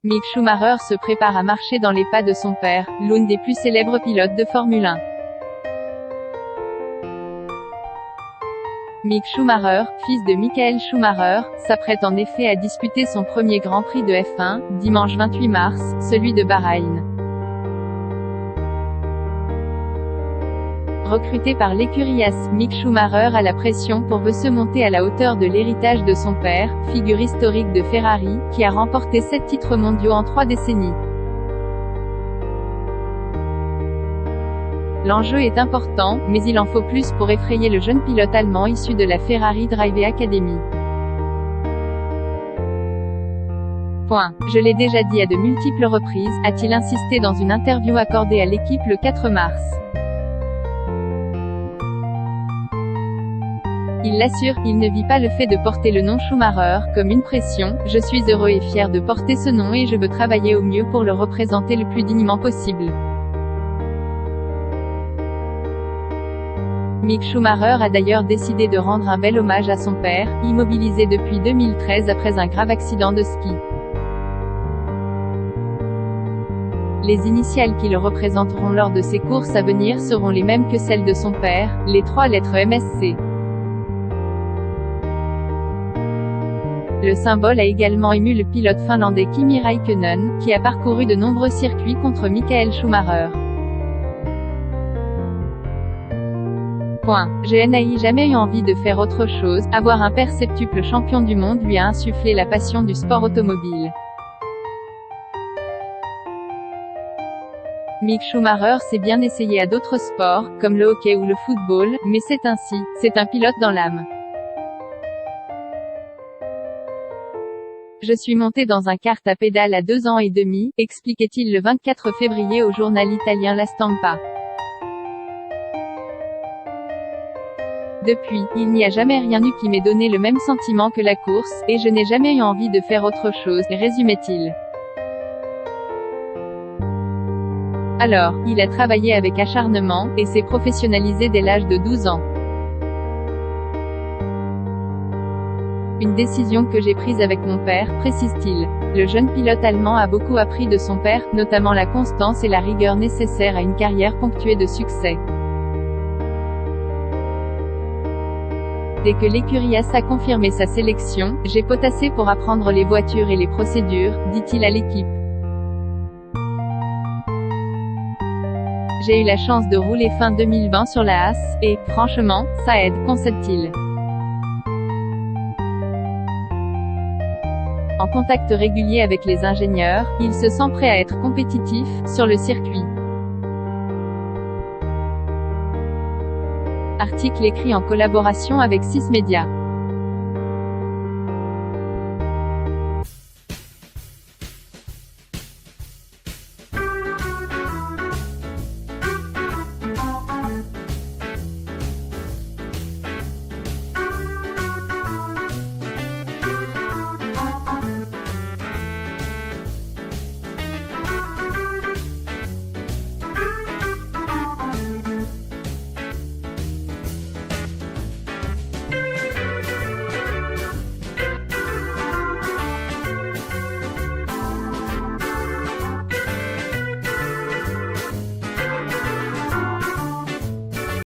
Mick Schumacher se prépare à marcher dans les pas de son père, l'un des plus célèbres pilotes de Formule 1. Mick Schumacher, fils de Michael Schumacher, s'apprête en effet à disputer son premier Grand Prix de F1, dimanche 28 mars, celui de Bahreïn. Recruté par l'écurie Haas, Mick Schumacher a la pression pour se monter à la hauteur de l'héritage de son père, figure historique de Ferrari, qui a remporté 7 titres mondiaux en 3 décennies. L'enjeu est important, mais il en faut plus pour effrayer le jeune pilote allemand issu de la Ferrari Drive Academy. Je l'ai déjà dit à de multiples reprises, a-t-il insisté dans une interview accordée à l'équipe le 4 mars. Il l'assure, il ne vit pas le fait de porter le nom Schumacher comme une pression. Je suis heureux et fier de porter ce nom et je veux travailler au mieux pour le représenter le plus dignement possible. Mick Schumacher a d'ailleurs décidé de rendre un bel hommage à son père, immobilisé depuis 2013 après un grave accident de ski. Les initiales qui le représenteront lors de ses courses à venir seront les mêmes que celles de son père, les 3 lettres MSC. Le symbole a également ému le pilote finlandais Kimi Räikkönen, qui a parcouru de nombreux circuits contre Michael Schumacher. Je n'ai jamais eu envie de faire autre chose. Avoir un père septuple champion du monde lui a insufflé la passion du sport automobile. Mick Schumacher s'est bien essayé à d'autres sports, comme le hockey ou le football, mais c'est ainsi, c'est un pilote dans l'âme. Je suis monté dans un kart à pédales à 2 ans et demi, expliquait-il le 24 février au journal italien La Stampa. Depuis, il n'y a jamais rien eu qui m'ait donné le même sentiment que la course, et je n'ai jamais eu envie de faire autre chose, résumait-il. Alors, il a travaillé avec acharnement, et s'est professionnalisé dès l'âge de 12 ans. Une décision que j'ai prise avec mon père, précise-t-il. Le jeune pilote allemand a beaucoup appris de son père, notamment la constance et la rigueur nécessaires à une carrière ponctuée de succès. Dès que l'écurie Haas a confirmé sa sélection, j'ai potassé pour apprendre les voitures et les procédures, dit-il à l'équipe. J'ai eu la chance de rouler fin 2020 sur la Haas, et, franchement, ça aide, concède-t-il. En contact régulier avec les ingénieurs, il se sent prêt à être compétitif sur le circuit. Article écrit en collaboration avec 6 Médias.